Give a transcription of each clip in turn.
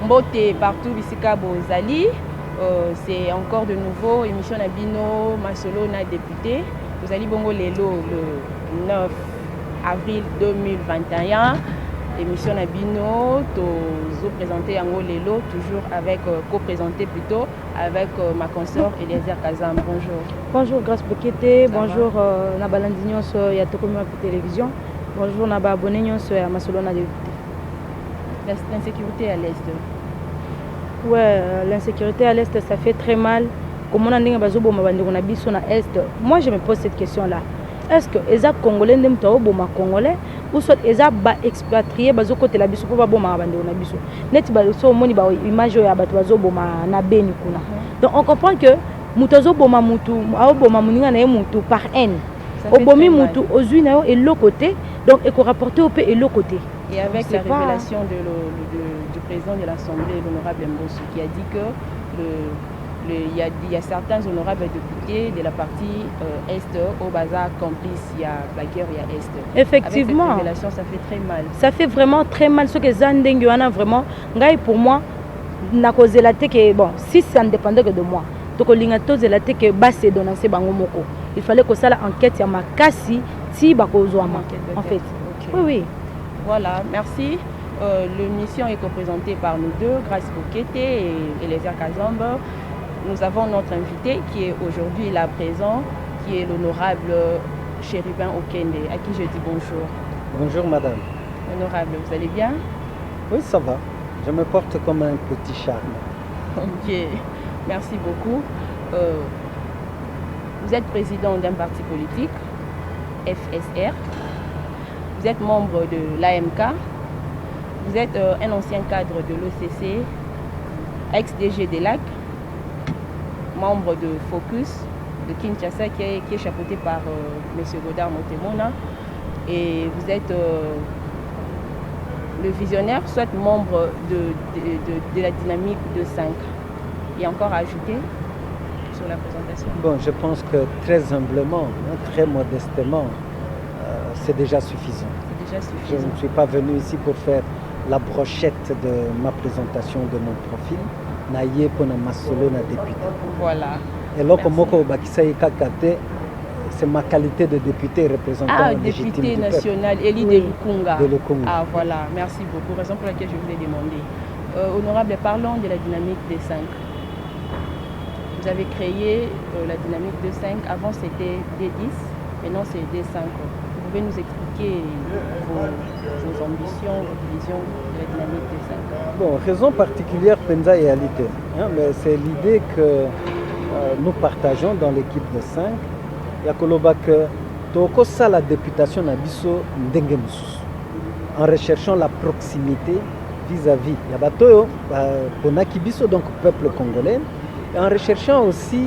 Mbote partout bisika bozali. C'est encore de nouveau émission Nabino Masolo na député. Vous allez bongo lelo le 9 avril 2021. Émission Nabino to présenter Ango lelo toujours avec co-présenté plutôt avec ma consoeur Eliezer Kazam. Bonjour. Bonjour Grâce Bokete. Bonjour Nabalandinyo so ya Tokomi télévision. Bonjour Naba abonné so ya Masolo na député. L'insécurité à l'est. Ouais, l'insécurité à l'Est, ça fait très mal. Comment on a dit que l'Est. Moi, je me pose cette question-là. Est-ce que les Congolais ne sont pas Congolais ou soit les expatriés bazo côté la biso pour ba boma bande na biso. Net ba so moni ba image ya bato bazo boma na beni kuna. Donc on comprend que mutazo boma mutu, a boma muninga na mutu par haine. Obomi mutu ozui na yo et l'autre côté, donc et qu'on rapporte au pays et l'autre côté. Et avec la révélation du président de l'Assemblée, l'honorable Mbosso, qui a dit que il y a certains honorables députés de la partie Est au bazar complice, il y a la guerre, il y a Est. Effectivement. Avec cette révélation, ça fait très mal. Ça fait vraiment très mal. Ce que Zandengue a vraiment, pour moi, n'a causé la tête que, bon, si ça ne dépendait que de moi, donc l'ingato la tête que basse donné bangomoko. Il fallait que ça l'enquête ya makasi ti bakozwama en fait. Okay. Oui oui. Voilà, merci. L'émission est co-présentée par nous deux, Grâce Bokete et Eliezer Kazamba. Nous avons notre invité qui est aujourd'hui là présent, qui est l'honorable Chérubin Okende, à qui je dis bonjour. Bonjour madame. Honorable, vous allez bien? Oui, ça va. Je me porte comme un petit charme. Ok, merci beaucoup. Vous êtes président d'un parti politique, FSR. Vous êtes membre de l'AMK. Vous êtes un ancien cadre de l'OCC, ex-DG des Lacs, membre de Focus de Kinshasa qui est chapeauté par M. Godard Motemona. Et vous êtes le visionnaire, soit membre de la dynamique de 5. Il y a encore à ajouter sur la présentation? Bon, je pense que très humblement, très modestement, c'est déjà suffisant. C'est déjà suffisant. Je ne suis pas venu ici pour faire la brochette de ma présentation de mon profil. Naïe pour ma solo na député. Voilà. Et là, comme c'est ma qualité de député représentant légitime député du national, peuple. Élie de Lukunga. De Lukunga. Ah voilà, merci beaucoup. Raison pour laquelle je vous ai demandé. Honorable, parlons de la dynamique des 5. Vous avez créé la dynamique de 5. Avant c'était D10, maintenant c'est D5. Vous pouvez nous expliquer vos ambitions, vos visions de la dynamique des 5? Bon, raison particulière, Penza et réalité. Mais c'est l'idée que nous partageons dans l'équipe de 5. Il y a que toko ça la députation nabiso ndenge mususu en recherchant la proximité vis-à-vis ya batoyo ponaki biso donc peuple congolais et en recherchant aussi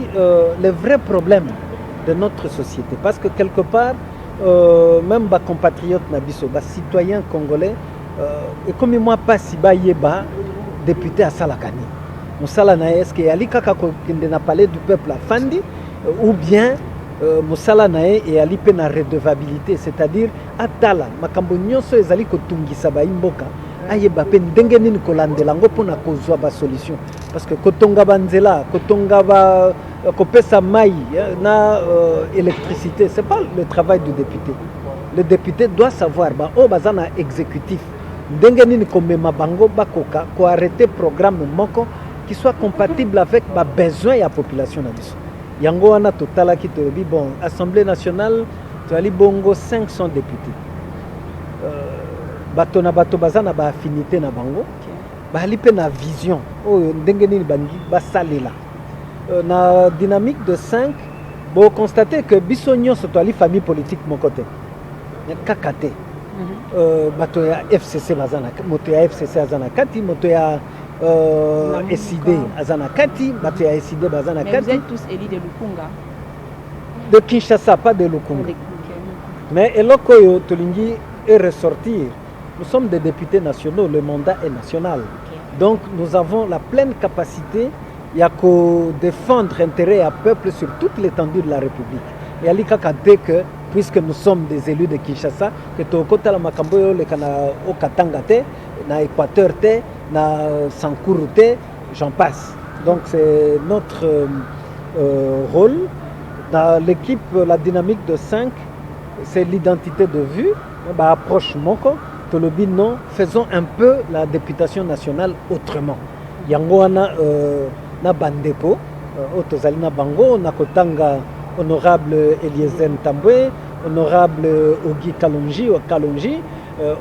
les vrais problèmes de notre société parce que quelque part même ba compatriotes nabiso ba citoyens congolais et comme moi pas si ba yeba député à Salakani musala na est-ce que ali kaka ko kende na parler du peuple afandi ou bien Moussala nae et ali pe na redevabilité, c'est-à-dire atala makambo nyonso ezali kotungisa ba imboka ayeba pe ndenge nini kolandela ngo pona kozwa ba solution parce que kotonga banzela kotonga ba kopesa mai na électricité, c'est pas le travail du député. Le député doit savoir ba o bazana exécutif ndenge nini komema bango bakoka ko arrêter programme moko qui soit compatible avec ba besoin ya population na biso. Yango wana totala ki tobi bon Assemblée nationale tu ali bongo 500 députés. Bato na bato bazana ba affinité na bango. Ba ali pe na vision oyo ndenge nini bangi basalela. Na dynamique de 5 bo constater que biso nyonso to ali famille politique mon côté. Kakate. Bato ya FCC bazana moto ya FCC azana kati moto ya SID azana kati bato ya SID bazana kati. Vous êtes tous élus de Lukunga. De Kinshasa, pas de Lukunga. Mais eloko yo tolingi est ressortir. Nous sommes des députés nationaux, le mandat est national. Donc nous avons la pleine capacité il y a qu'à défendre l'intérêt à peuple sur toute l'étendue de la République. Et ali kaka que puisque nous sommes des élus de Kinshasa, que tokota la makambo yo le kana o Katanga te, na Équateur te, na Sankuruté, j'en passe. Donc c'est notre rôle. Dans l'équipe, la dynamique de 5, c'est l'identité de vue. Bah, approche moko, tolobi non, faisons un peu la députation nationale autrement. Yango wana na bandeko, otozali na bango, na kotanga honorable Eliezer Ntambwe, honorable Ogi Kalonji,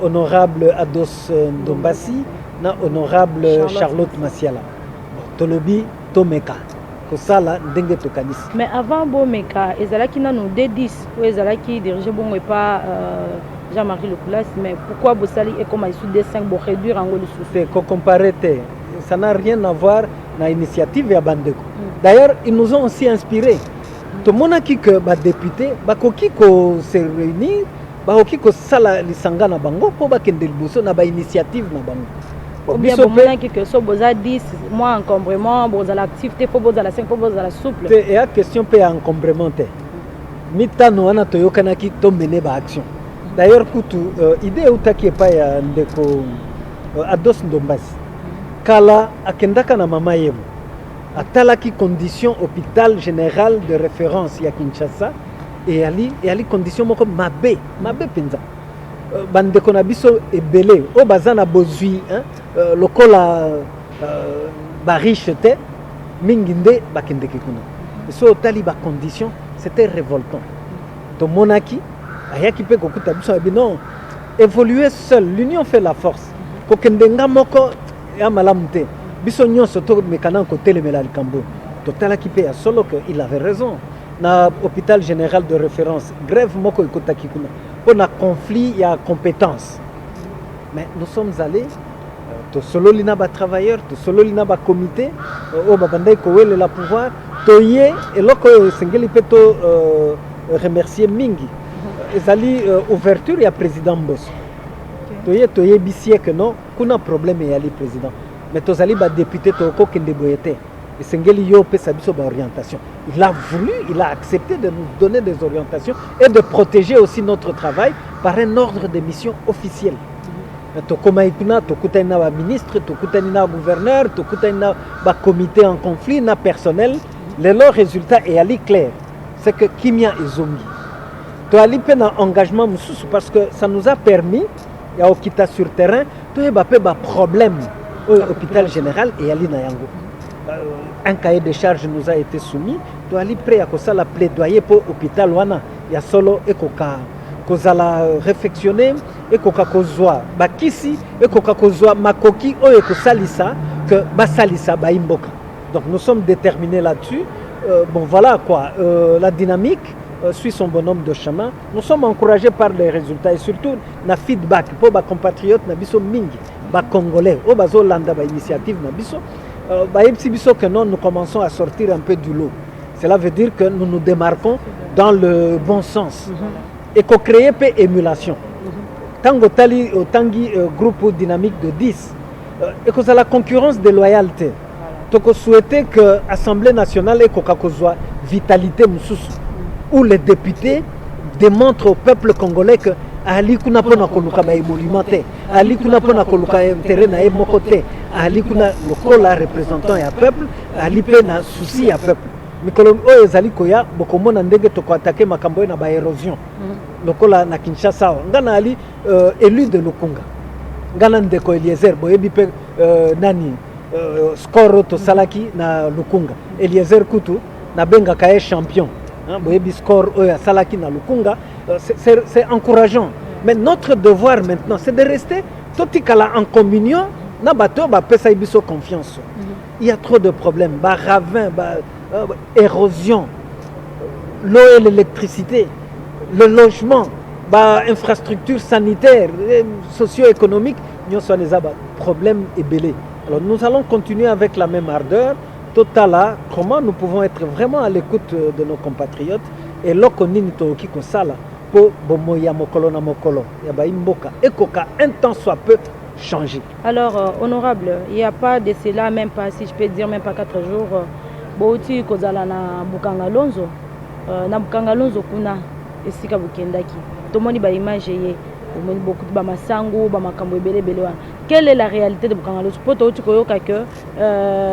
honorable Ados Ndombasi, na honorable Charlotte Masiala. Tolobi Tomeka. Kosala ndenge tokanisi. Mais avant Bomeka, ezalaki nanu D10 ou ezalaki dirigé bongo et pas Jean-Marie Lecoulas, mais pourquoi Bossali est comme sous D5 pour réduire en gros le souci? C'est comparé, ça n'a rien à voir avec l'initiative ya bandeko. D'ailleurs, ils nous ont aussi inspirés. Tout le monde a dit que les députés, ils se réunir, ils sala lisanga na bango pour bakende liboso na ba initiative na bango. Ou bien que so boza 10 mois encombrement, boza l'activité, faut boza la 5, faut boza la souple. Et la question peut encombrement te. Mitano wana toyokanaki to mener ba action. D'ailleurs kutu idée utaki pa ya ndeko Ados Ndombasi. Kala akendaka na mama yebo. Atalaki condition hôpital général de référence ya Kinshasa et ali condition moko mabe penza. Bandeko na biso ebele o bazana bozui lokola bariche te minginde bakendeke kuna so tali ba condition c'était révoltant to monaki ayaki pe kokuta biso non évoluer seul, l'union fait la force kokendenga moko ya malamute biso nyonso to mekana ko telemela likambo to talaki pe ya solo que il avait raison na hôpital général de référence grève moko ekotaki kuna pour un conflit, il y a compétence. Mais nous sommes allés, tout solo lina ba travailleurs, tout solo lina ba comité, au babandai kowele la pouvoir, toye et loko sengeli peto remercier mingi. Ezali ouverture il y a président Mbosso. Toye bisie que non, kuna problème il y a le président. Mais tozali ba député to ko kende boyete. Et Sengeli yo pe sabiso ba orientation. Il a voulu, il a accepté de nous donner des orientations et de protéger aussi notre travail par un ordre de mission officiel. Tokoma ikuna, tokutana ba ministre, tokutana gouverneur, tokutana ba comité en conflit, na personnel. Le résultat est ali clair. C'est que Kimia et Zongi. To ali pe na engagement mususu parce que ça nous a permis ya okita sur terrain, to ba pe ba problème au hôpital général et ali na yango. Un cahier de charges nous a été soumis. Tu as prêt à ça la plaidoyer pour l'hôpital wana. Il y a solo et koka kozala réfectionner et koka kozwa bakisi et koka kozwa makoki o et kosalisa que basalisa ba imboka. Donc nous sommes déterminés là-dessus. Bon voilà quoi. La dynamique suit son bonhomme de chemin. Nous sommes encouragés par les résultats et surtout na feedback pour ba compatriotes na biso mingi ba congolais o bazo landa ba initiative na biso. Que non, nous commençons à sortir un peu du lot. Cela veut dire que nous nous démarquons dans le bon sens. Et qu'on crée peu émulation. Tango tali tangi groupe dynamique de 10. Et que ça la concurrence déloyauté. Donc on souhaitait que l'Assemblée nationale ait une vitalité où les députés démontrent au peuple congolais que ali kuna pona koluka ba monumenté ali kuna pona koluka intérêt na e mokoté ali kuna lokola représentant ya peuple ali pe na souci ya peuple mikolo o ezali koya bokomona ndenge to ko attaquer makambo na ba érosion lokola na Kinshasa ngana ali élu de Lukunga ngana ndeko Eliezer boyebi pe nani score to salaki na Lukunga Eliezer Kutu na benga kae champion boyebi score o ya salaki na Lukunga. C'est encourageant. Mais notre devoir maintenant, c'est de rester totikala en communion. Na bateau ba pesa ibiso confiance. Il y a trop de problèmes. Ba ravin, érosion, l'eau et l'électricité, le logement, ba infrastructure sanitaire, socio-économique. Nous sommes des problèmes et belés. Alors nous allons continuer avec la même ardeur. Totala, comment nous pouvons être vraiment à l'écoute de nos compatriotes et l'okonini toki kosala. Pour bomoya mokolo na mokolo ya ba imboka ekoka un temps soit peu changer. Alors honorable, il n'y a pas de cela, même pas, si je peux dire, même pas 4 jours bouti kozala na Bukangalonzo na Bukangalonzo kuna esika bukendaki tomoni ba image ye omoni beaucoup ba masango ba makambo ebele wana quelle est la réalité de Bukangalozo? Poto tu koyoka que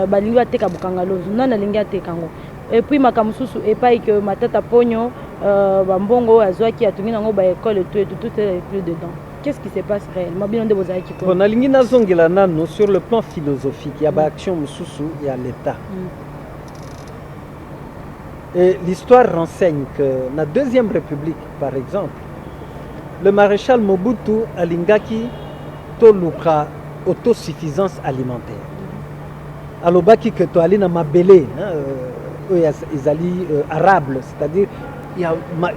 balingi ateka Bukangalozo nana lingi ateka ngo. Et puis makamususu epai que matata pogno bambongo azwaki atungi nango ba école et tout est plus dedans. Qu'est-ce qui se passe réellement? Bien de bozaki ko. Bon nalingi nazongela nano sur le plan philosophique, il y a ba action mususu, il y a l'état. Et l'histoire renseigne que la Deuxième République, par exemple, le maréchal Mobutu alingaki toluka autosuffisance alimentaire. Alobaki que to ali na mabele, ils alli arable, c'est-à-dire il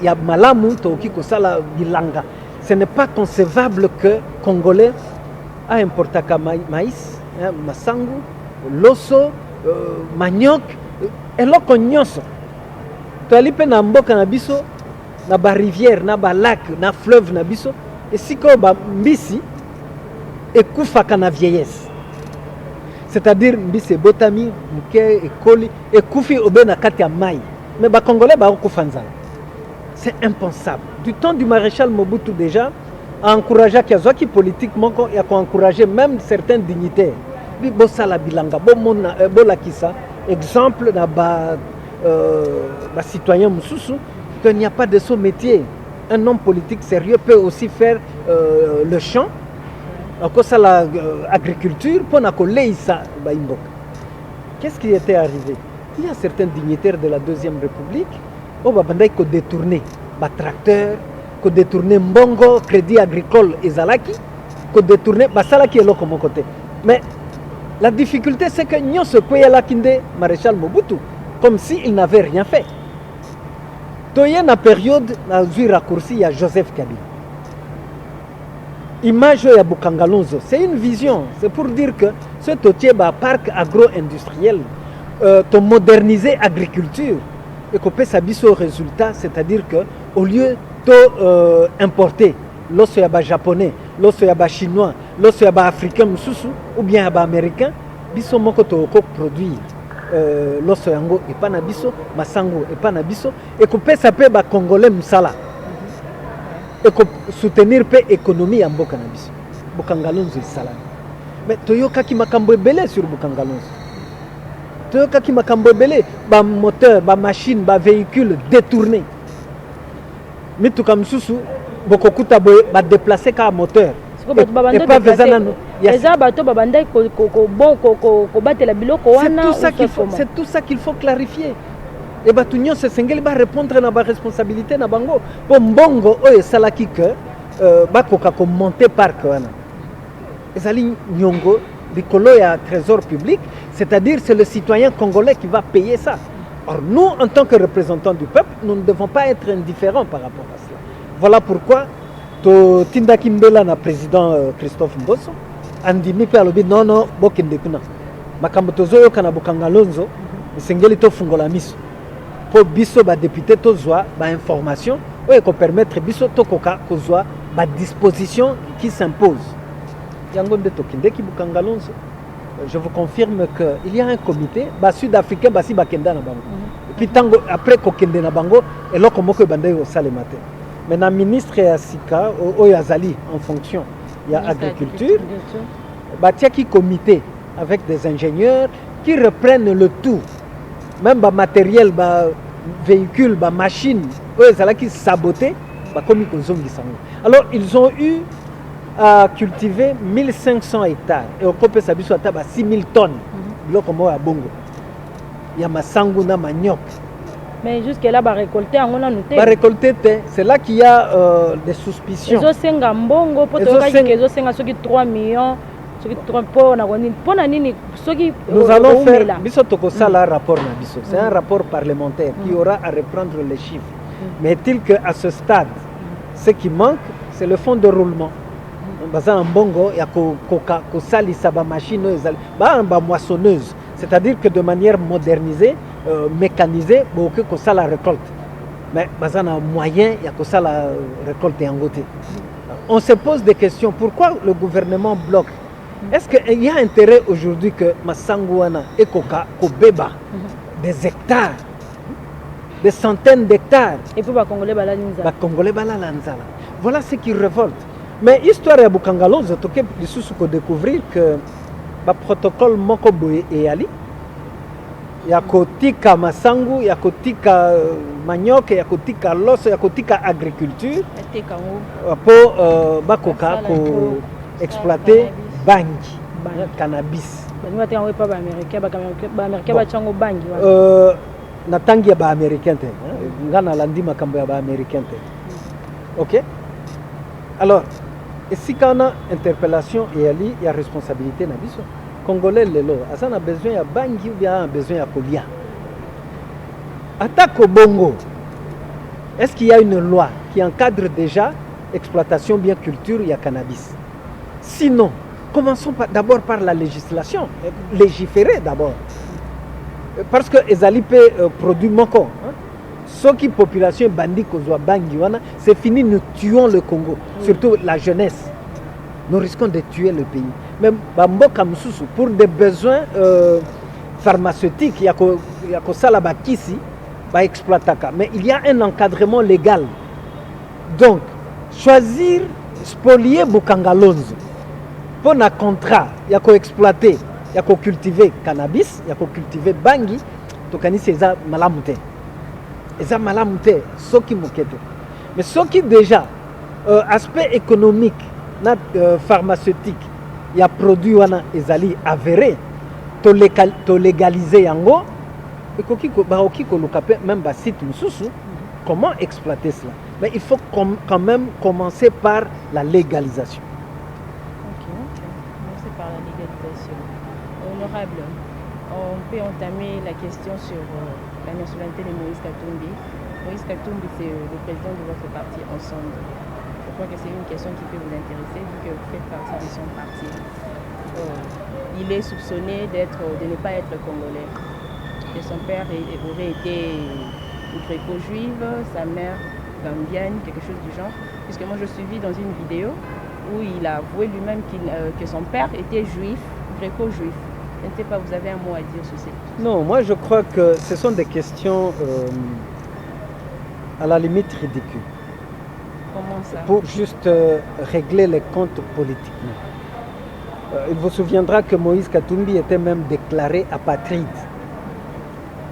y a malamu toki ko sala bilanga. Ce n'est pas concevable que Congolais a importé maïs, masangu, loso, manioc, et loko nyonso. Toali pe na mboka na biso na ba rivière na ba lac na fleuve na biso esiko ba mbisi ekufaka na vieillesse, c'est-à-dire mbisi botami muke ekoli ekufi obe na kati ya mai, mais ba congolais ba okufa nzala. C'est impensable. Du temps du maréchal Mobutu déjà a encouragé qui politiquement et a encouragé même certains dignitaires bi bosala bilanga bomona bolakisa exemple na ba citoyen mususu qu'il n'y a pas de ce métier. Un homme politique sérieux peut aussi faire le champ, l'agriculture, pour ça. Qu'est-ce qui était arrivé? Il y a certains dignitaires de la Deuxième République qui ont détourné les tracteurs, qui ont détourné Mbongo, Crédit Agricole et Zalaki, qui ont détourné Salaki et l'autre côté. Mais la difficulté, c'est que nous sommes le maréchal Mobutu, comme s'il n'avait rien fait. Dans la période, il raccourci, il y a Joseph Kabila. Image de Bukangalozo, c'est une vision. C'est pour dire que ce parc agro-industriel, de moderniser l'agriculture et qu'on peut s'abiser au résultat, c'est-à-dire qu'au lieu d'importer l'osso japonais, l'osso chinois, l'osso africain ou bien américain, biso moko to produire. L'osso yango et pas na biso, masango et pas na biso, et qu'on peut s'appeler ba congolais musala. Et qu'on soutenir l'économie en Mboka na biso. Bukangalonzo isala. Mais toyoka ki makambo ebele sur Bukangalonzo. Toyoka ki makambo ebele ba moteur, ba machine, ba véhicule détourné. Mituka msusu bokokuta boye ba déplacer ka moteur. Et pas vezana no. C'est tout ça qu'il faut clarifier. Et Batunion se sengeli va répondre à la responsabilité na bango. Pour mbongo oye salaki que bakoka ko monter parc wana. Ezali nyongo bikolo ya trésor public, c'est-à-dire c'est le citoyen congolais qui va payer ça. Or nous en tant que représentants du peuple, nous ne devons pas être indifférents par rapport à cela. Voilà pourquoi to Tindaki Mbela na président Christophe Mbosso andimi pe alobi non bokende kuna makambo tozoyo kana Bukangalonzo isengeli to fungola miso po biso ba député tozwa ba information oyo ko permettre biso to koka kozwa ba disposition qui s'impose yango nde tokende ki Bukangalonzo. Je vous confirme que il y a un comité ba sud-africain basi bakenda na bango et puis tango après kokende na bango eloko moko bandai au salemate. Maintenant, ministre Sika, Oyazali, en fonction, il y a agriculture. Il y a un comité avec des ingénieurs qui reprennent le tout. Même le matériel, le véhicule, la machine, qui saboté. Alors, ils ont eu à cultiver 1500 hectares. Et au Kopé Sabiso à 6000 tonnes. Il y a masangu na manioc. Mais jusque-là, bah récolter, on a noté. Bah récolter, c'est là qu'il y a des suspicions. Ils ont 5 mbongo, pour ils ont 5 ceux 3 millions, ceux qui 3 pour nous allons faire, c'est un rapport parlementaire qui aura à reprendre les chiffres. Mais est-il qu'à ce stade, ce qui manque, c'est le fonds de roulement. Baza mbongo, il y a kosali saba machine, ba moissonneuse. C'est-à-dire que de manière modernisée, mécanisée, que ça la récolte. Mais il y a un moyen, il y a que ça la récolte en côté. On se pose des questions. Pourquoi le gouvernement bloque? Est-ce qu'il y a intérêt aujourd'hui que Massangouana et Koka, Kobeba, des hectares, des centaines d'hectares, et puis Congolais Balalanzala. Voilà ce qui révolte. Mais l'histoire de Bukangalo, je peux découvrir que le protocole Mokoboe et Ali, il y a kotika masangu, il y a kotika manioc, il y a kotika l'os, il y a kotika agriculture pour bakoka pour exploiter bangi, cannabis. Natangi ba américain te, ngana landi makambo ya ba américain te. OK? Alors, et si quand on a interpellation et ali, il y a responsabilité na biso. Congolais lelo, asa na besoin ya bangi ou bien besoin ya kolia. Attaque au Bongo. Est-ce qu'il y a une loi qui encadre déjà exploitation bien culture et cannabis? Sinon, commençons d'abord par la législation, légiférer d'abord. Parce que les peut produire moko. Ce qui population bandit kozwa bangi wana, c'est fini, nous tuons le Congo, surtout la jeunesse. Nous risquons de tuer le pays. Même Bamboka Moussoussou, pour des besoins pharmaceutiques, il y a que ça là-bas ici, exploitaka. Mais il y a un encadrement légal. Donc, choisir, spolier Bukangalonzo, pour un contrat, il y a qu'à exploiter, il y a qu'à cultiver cannabis, il y a qu'à cultiver bangi, donc c'est ça malamute. Et ça malamute, ce qui m'inquiète. Mais ce qui déjà, aspect économique, pharmaceutique, il y a produit wana ezali avéré, to légaliser yango, et même bas site comment exploiter cela. Mais il faut quand même commencer par la légalisation. Commencer par la légalisation. Honorable, on peut entamer la question sur la nationalité de Moïse Katumbi. Moïse Katumbi, c'est le président de votre parti Ensemble. Je crois que c'est une question qui peut vous intéresser vu que vous faites partie de son parti. Il est soupçonné de ne pas être congolais. Que son père aurait été gréco-juive, sa mère gambienne, quelque chose du genre. Puisque moi je suivis dans une vidéo où il a avoué lui-même que son père était juif, gréco-juif. Je ne sais pas, vous avez un mot à dire sur ça? Non, moi je crois que ce sont des questions à la limite ridicules. Comment ça? Pour juste régler les comptes politiquement. Il vous souviendra que Moïse Katumbi était même déclaré apatride.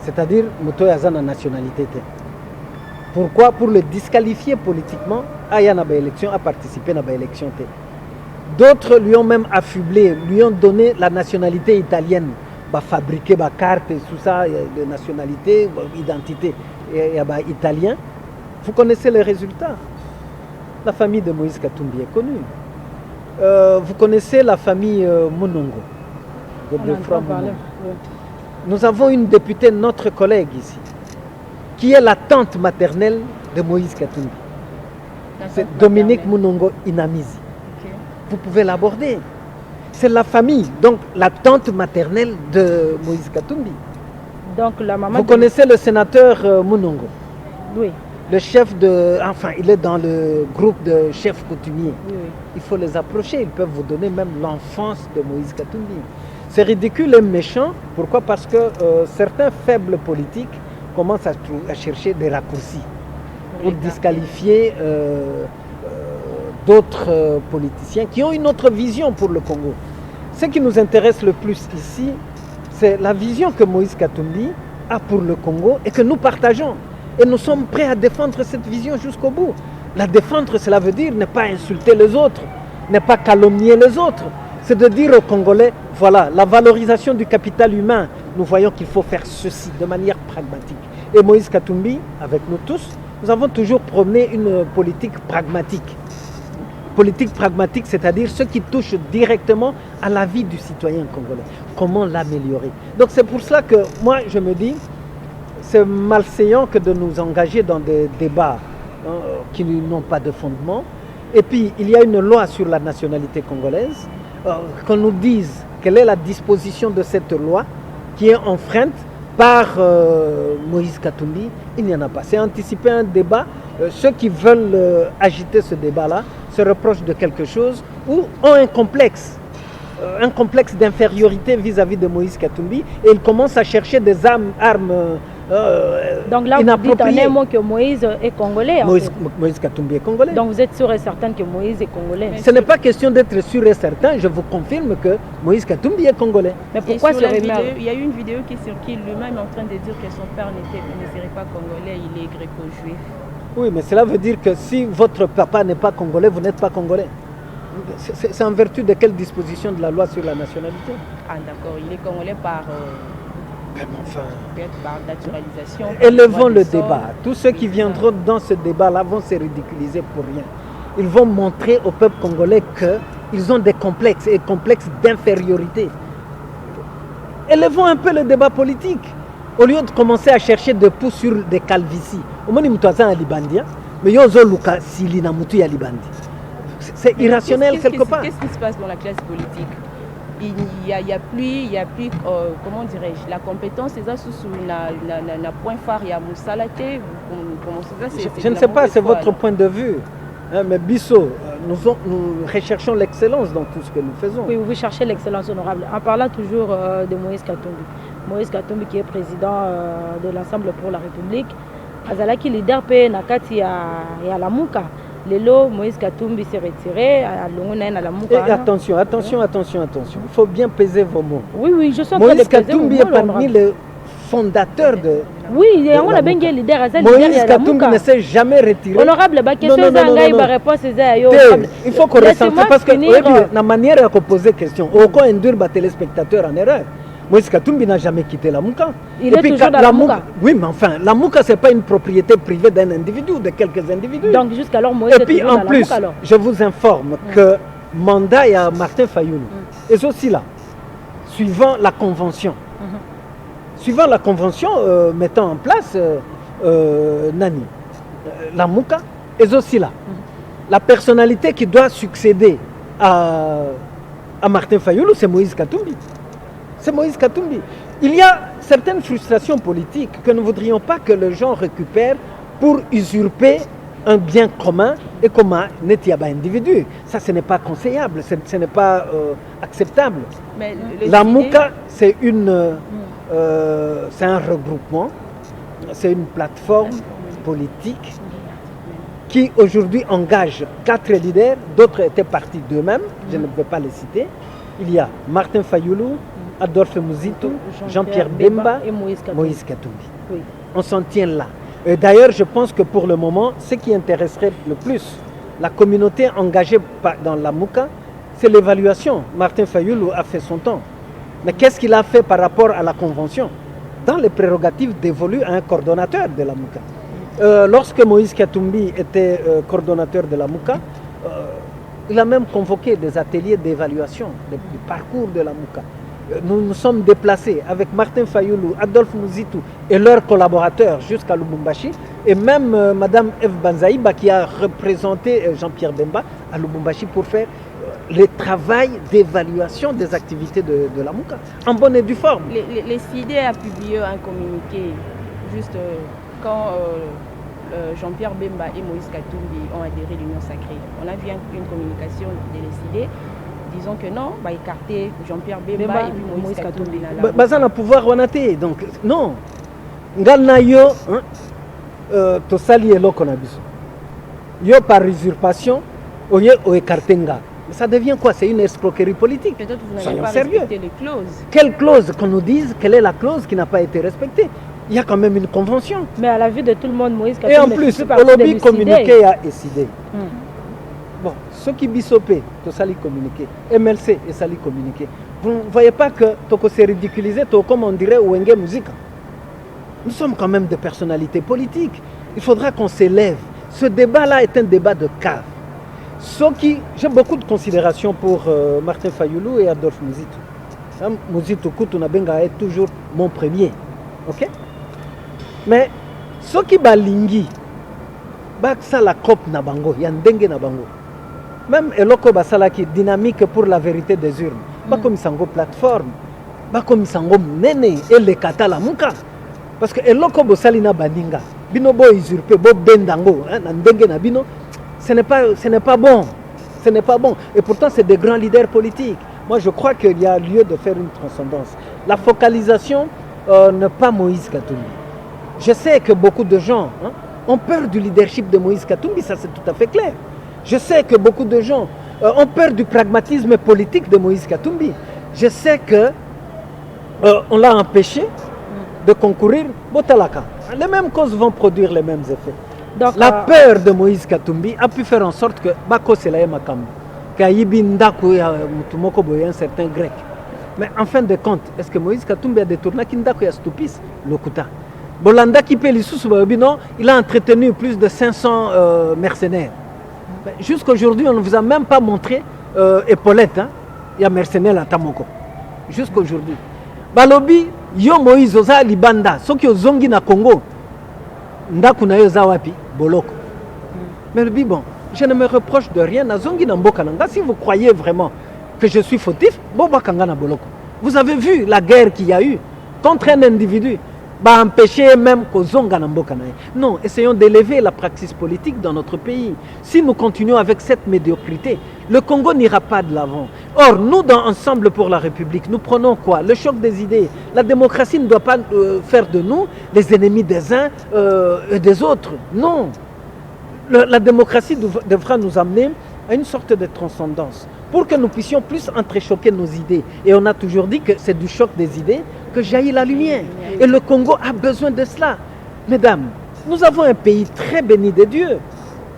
C'est-à-dire, Moto Yazana nationalité. Pourquoi? Pour le disqualifier politiquement, Ayana élection a participé à l'élection. D'autres lui ont même affublé, lui ont donné la nationalité italienne, fabriquer des cartes, tout ça, de nationalité, identité italien. Vous connaissez les résultats. La famille de Moïse Katumbi est connue. Vous connaissez la famille Munongo, de frère Munongo. Nous avons une députée, notre collègue ici, qui est la tante maternelle de Moïse Katumbi. C'est Dominique Munongo Inamizi. Okay. Vous pouvez l'aborder. C'est la famille, donc la tante maternelle de Moïse Katumbi. Donc la maman. Vous connaissez le sénateur Munongo? Oui. Le chef de... Enfin, il est dans le groupe de chefs coutumiers. Oui. Il faut les approcher, ils peuvent vous donner même l'enfance de Moïse Katumbi. C'est ridicule et méchant. Pourquoi? Parce que certains faibles politiques commencent à chercher des raccourcis pour disqualifier d'autres politiciens qui ont une autre vision pour le Congo. Ce qui nous intéresse le plus ici, c'est la vision que Moïse Katumbi a pour le Congo et que nous partageons. Et nous sommes prêts à défendre cette vision jusqu'au bout. La défendre, cela veut dire ne pas insulter les autres, ne pas calomnier les autres. C'est de dire aux Congolais, voilà, la valorisation du capital humain, nous voyons qu'il faut faire ceci de manière pragmatique. Et Moïse Katumbi, avec nous tous, nous avons toujours prôné une politique pragmatique. Politique pragmatique, c'est-à-dire ce qui touche directement à la vie du citoyen congolais. Comment l'améliorer? Donc c'est pour cela que moi je me dis, c'est malséant que de nous engager dans des débats qui n'ont pas de fondement. Et puis il y a une loi sur la nationalité congolaise. Qu'on nous dise quelle est la disposition de cette loi qui est enfreinte par Moïse Katumbi, il n'y en a pas. C'est anticiper un débat. Ceux qui veulent agiter ce débat-là se reprochent de quelque chose ou ont un complexe d'infériorité vis-à-vis de Moïse Katumbi et ils commencent à chercher des armes Donc là, vous dites en un mot que Moïse est congolais. Moïse Katumbi est congolais. Donc vous êtes sûr et certain que Moïse est congolais. Ce n'est pas question d'être sûr et certain, je vous confirme que Moïse Katumbi est congolais. Mais pourquoi sur la rumeur vidéo, il y a eu une vidéo qui circule, lui-même en train de dire que son père ne serait pas congolais, il est gréco-juif. Oui, mais cela veut dire que si votre papa n'est pas congolais, vous n'êtes pas congolais. C'est en vertu de quelle disposition de la loi sur la nationalité? Ah d'accord, il est congolais par... Enfin, peut-être par naturalisation. élevons le débat. Tous ceux qui viendront dans ce débat-là vont se ridiculiser pour rien. Ils vont montrer au peuple congolais qu'ils ont des complexes et complexes d'infériorité. Élevons un peu le débat politique. Au lieu de commencer à chercher des poux sur des calvities. C'est irrationnel quelque part. Qu'est-ce qui se passe dans la classe politique? Il y a plus comment dirais-je, la compétence, c'est ça, sous la point phare, il y a Moussalate. Je ne sais pas, c'est votre point de vue. Mais Bissot, nous recherchons l'excellence dans tout ce que nous faisons. Oui, vous cherchez l'excellence honorable. En parlant toujours de Moïse Katumbi. Moïse Katumbi qui est président de l'Ensemble pour la République. Azalaki leader pe nakati ya Lamuka. Lelo, Moïse Katumbi s'est retiré à Lamuka. Et attention. Il faut bien peser vos mots. Oui, je suis Moïse Katumbi est parmi les fondateurs de... Oui, on a bien leader. Moïse Katumbi ne s'est jamais retiré. Honorable, il faut qu'on ressente parce que la manière de poser question, aucun induire les téléspectateurs en erreur. Moïse Katumbi n'a jamais quitté la Mouka. Il est toujours dans la Mouka. Oui, mais enfin, la Mouka, ce n'est pas une propriété privée d'un individu ou de quelques individus. Donc jusqu'alors, Moïse est toujours dans la Mouka. Et puis en plus, je vous informe que Manda et Martin Fayoulou est aussi là, suivant la convention. Suivant la convention mettant en place Nani, la Mouka est aussi là. La personnalité qui doit succéder à Martin Fayoulou, c'est Moïse Katumbi. C'est Moïse Katumbi. Il y a certaines frustrations politiques que nous ne voudrions pas que les gens récupèrent pour usurper un bien commun et comment n'est-il pas individu. Ça, ce n'est pas conseillable, ce n'est pas acceptable. Mais la Mouka, c'est un regroupement, c'est une plateforme politique qui aujourd'hui engage 4 leaders, d'autres étaient partis d'eux-mêmes, je ne peux pas les citer. Il y a Martin Fayoulou, Adolphe Mouzito, Jean-Pierre Bemba et Moïse Katumbi. Oui. On s'en tient là. D'ailleurs, je pense que pour le moment, ce qui intéresserait le plus la communauté engagée dans la Mouka, c'est l'évaluation. Martin Fayoulou a fait son temps. Mais qu'est-ce qu'il a fait par rapport à la convention? Dans les prérogatives dévolues à un coordonnateur de la Mouka. Lorsque Moïse Katumbi était coordonnateur de la Mouka, il a même convoqué des ateliers d'évaluation du parcours de la Mouka. Nous nous sommes déplacés avec Martin Fayoulou, Adolphe Mouzitou et leurs collaborateurs jusqu'à Lubumbashi, et même Madame Eve Banzaïba qui a représenté Jean-Pierre Bemba à Lubumbashi pour faire le travail d'évaluation des activités de la Mouka, en bonne et due forme. Les CID a publié un communiqué juste quand Jean-Pierre Bemba et Moïse Katumbi ont adhéré à l'Union Sacrée. On a vu une communication de l'CID disons que non, bah écarter Jean-Pierre Bemba et puis Moïse Katumbi. Bazan a pouvoir wanaté, donc non. Ngalna yo, to sali eloko na biso. Yo par usurpation, oye o écartenga. Ça devient quoi? C'est une escroquerie politique. Peut-être vous n'avez pas respecté les clauses. Quelle clause? Qu'on nous dise quelle est la clause qui n'a pas été respectée. Il y a quand même une convention. Mais à la vue de tout le monde, Moïse Katumbi. Et en plus, le lobby communiqué a décidé. Bon, ceux qui bisopé, tout ça les communiqué. MLC et ça les communiqué. Vous ne voyez pas que Toko s'est ridiculisé, comme on dirait Wenge Musique. Nous sommes quand même des personnalités politiques. Il faudra qu'on s'élève. Ce débat-là est un débat de cave. J'ai beaucoup de considération pour Martin Fayoulou et Adolphe Mouzitou. Mouzitou Koutunabenga est toujours mon premier. Ok? Mais ceux qui balingi, ça la COP Nabango, Yandenge Nabango. Même Eloko Basala qui est dynamique pour la vérité des urnes. Pas comme Sango plateforme, pas comme Sango Nene et les Kata la Mouka. Parce que Eloko Bosalina Baninga, Bino Bo usurpé, Bo Bendango, Nandenge Nabino, ce n'est pas bon. Ce n'est pas bon. Et pourtant, c'est des grands leaders politiques. Moi, je crois qu'il y a lieu de faire une transcendance. La focalisation n'est pas Moïse Katumbi. Je sais que beaucoup de gens ont peur du leadership de Moïse Katumbi, ça c'est tout à fait clair. Je sais que beaucoup de gens ont peur du pragmatisme politique de Moïse Katumbi. Je sais que on l'a empêché de concourir Botalaka. Les mêmes causes vont produire les mêmes effets. Donc, la peur de Moïse Katumbi a pu faire en sorte que Bako Selaye Makam, Kayibi Ndaku ya Mutumoko Boye, un certain grec. Mais en fin de compte, est-ce que Moïse Katumbi a détourné Kindaku ya Stupis Lokuta? Bolanda Kipeli non, il a entretenu plus de 500 mercenaires. Jusqu'aujourd'hui, on ne vous a même pas montré épaulette. Il y a mercenaires à Tamoko. Jusqu'aujourd'hui. Balobi, yo Moïse Oza Libanda, ceux qui ont zongi na Congo. Ndaku na yo zawapi boloko. Mais le bon, je ne me reproche de rien na zongi na mboka nanga. Si vous croyez vraiment que je suis fautif, boba kanga na boloko. Vous avez vu la guerre qu'il y a eu contre un individu, bah empêcher même qu'au zonga na mboka na. Non, essayons d'élever la praxis politique dans notre pays. Si nous continuons avec cette médiocrité, le Congo n'ira pas de l'avant. Or, nous, dans Ensemble pour la République, nous prenons quoi? Le choc des idées. La démocratie ne doit pas faire de nous les ennemis des uns et des autres. Non. La démocratie devra nous amener à une sorte de transcendance pour que nous puissions plus entrechoquer nos idées. Et on a toujours dit que c'est du choc des idées que jaillit la lumière. Et le Congo a besoin de cela. Mesdames, nous avons un pays très béni de Dieu.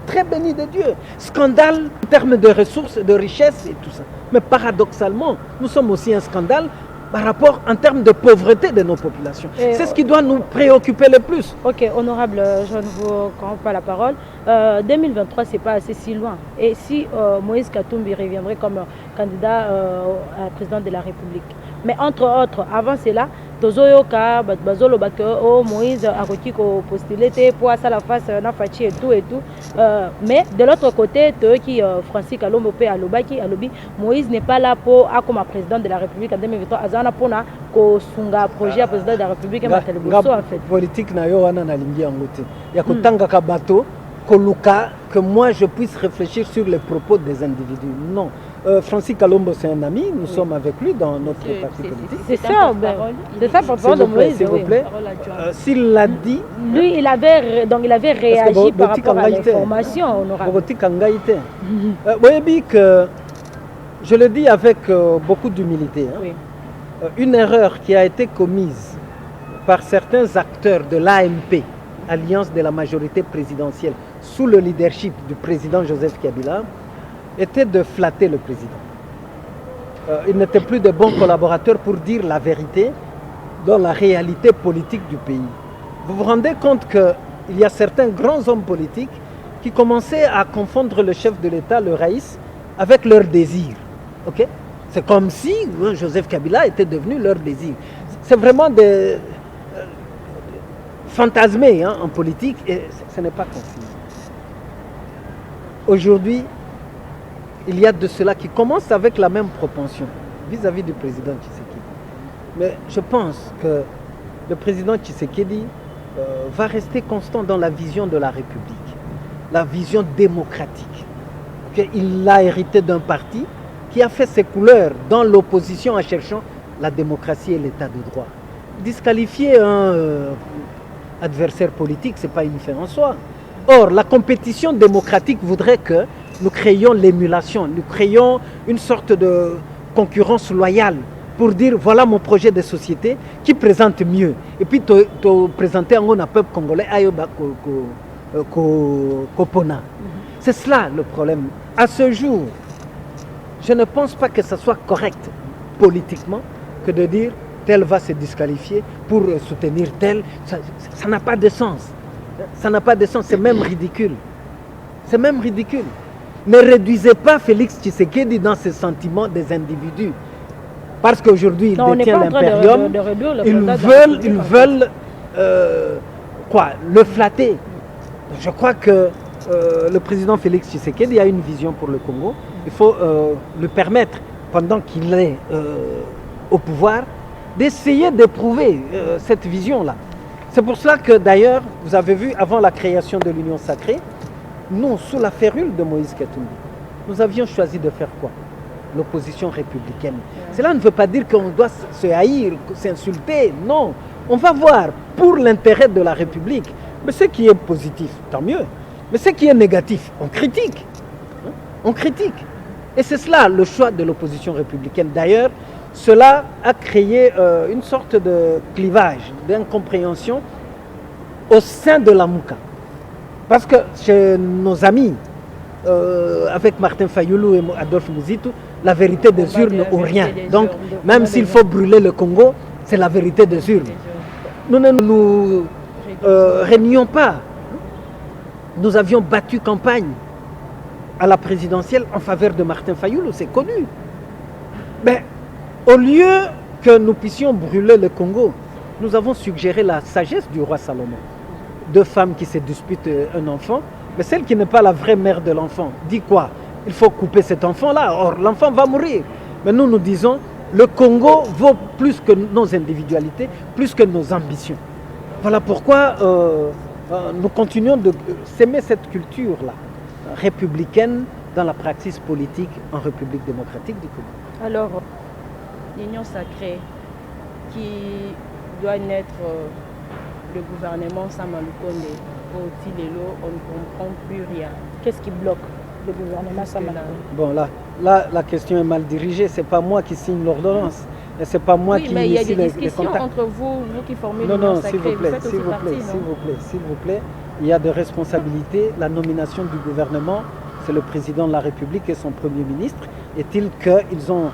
Très béni de Dieu. Scandale en termes de ressources, de richesses et tout ça. Mais paradoxalement, nous sommes aussi un scandale par rapport en termes de pauvreté de nos populations. C'est ce qui doit nous préoccuper le plus. Ok, honorable, je ne vous rends pas la parole. 2023, ce n'est pas assez si loin. Et si Moïse Katumbi reviendrait comme candidat à président de la République. Mais entre autres, avant cela, Tozoyoka, Bazoloba, Moïse a requis qu'on postulait pour ça la face, Nafachi et tout et tout. Mais de l'autre côté, qui Francis Kalombo à Lobaki, Moïse n'est pas là pour comme président de la République en 2023. Azana pona ko sunga projet président de la République en fait. Politique na yo wana na lingi yangote. Ya kotanga ka bateau koluka que moi je puisse réfléchir sur les propos des individus. Non. Francis Kalombo, c'est un ami, nous sommes avec lui dans notre parti politique. C'est ça, c'est ça, pour de Moïse. S'il vous plaît, s'il l'a dit... Lui, il avait réagi par rapport à l'information honorable. Je le dis avec beaucoup d'humilité. Hein. Oui. Une erreur qui a été commise par certains acteurs de l'AMP, Alliance de la majorité présidentielle, sous le leadership du président Joseph Kabila, était de flatter le président. Il n'était plus de bons collaborateurs pour dire la vérité dans la réalité politique du pays. Vous vous rendez compte qu'il y a certains grands hommes politiques qui commençaient à confondre le chef de l'État, le Raïs, avec leur désir. Okay? C'est comme si Joseph Kabila était devenu leur désir. C'est vraiment des fantasmé en politique et ce n'est pas possible. Aujourd'hui, il y a de cela qui commence avec la même propension vis-à-vis du président Tshisekedi. Mais je pense que le président Tshisekedi va rester constant dans la vision de la République, la vision démocratique. Il a hérité d'un parti qui a fait ses couleurs dans l'opposition en cherchant la démocratie et l'état de droit. Disqualifier un adversaire politique, ce n'est pas une fin en soi. Or, la compétition démocratique voudrait que nous créions l'émulation, nous créions une sorte de concurrence loyale pour dire voilà mon projet de société qui présente mieux. Et puis, tu présenter un peuple congolais, Kopona. C'est cela le problème. À ce jour, je ne pense pas que ce soit correct politiquement que de dire tel va se disqualifier pour soutenir tel. Ça n'a pas de sens. Ça n'a pas de sens, c'est même ridicule. C'est même ridicule. Ne réduisez pas Félix Tshisekedi dans ses sentiments des individus. Parce qu'aujourd'hui, il détient l'impérium. Ils veulent le flatter. Je crois que le président Félix Tshisekedi a une vision pour le Congo. Il faut lui permettre, pendant qu'il est au pouvoir, d'essayer d'éprouver cette vision-là. C'est pour cela que d'ailleurs, vous avez vu, avant la création de l'Union sacrée, nous, sous la férule de Moïse Katumbi, nous avions choisi de faire quoi? L'opposition républicaine. Cela ne veut pas dire qu'on doit se haïr, s'insulter, non. On va voir pour l'intérêt de la République. Mais ce qui est positif, tant mieux. Mais ce qui est négatif, on critique. On critique. Et c'est cela le choix de l'opposition républicaine. D'ailleurs, cela a créé une sorte de clivage, d'incompréhension au sein de la Mouka. Parce que chez nos amis, avec Martin Fayoulou et Adolphe Mouzitou, la vérité des urnes ou rien. Donc, même s'il faut brûler le Congo, c'est la vérité des urnes. Nous ne nous réunions pas. Nous avions battu campagne à la présidentielle en faveur de Martin Fayoulou, c'est connu. Mais au lieu que nous puissions brûler le Congo, nous avons suggéré la sagesse du roi Salomon. 2 femmes qui se disputent un enfant, mais celle qui n'est pas la vraie mère de l'enfant dit quoi? Il faut couper cet enfant-là, or l'enfant va mourir. Mais nous, nous disons, le Congo vaut plus que nos individualités, plus que nos ambitions. Voilà pourquoi nous continuons de s'aimer cette culture-là, républicaine, dans la pratique politique en République démocratique du Congo. Alors, l'union sacrée qui doit naître le gouvernement Samalukonde, au Tilelo, on ne comprend plus rien. Qu'est-ce qui bloque le gouvernement Samalukonde? Bon, là, la question est mal dirigée. Ce n'est pas moi qui signe l'ordonnance. Et ce n'est pas moi qui mais il y a initie des les discussions contacts. entre vous qui formez Non, l'union non, sacrée. s'il vous plaît, faites aussi partie, non? s'il vous plaît. Il y a des responsabilités. La nomination du gouvernement, c'est le président de la République et son premier ministre. Est-il qu'ils ont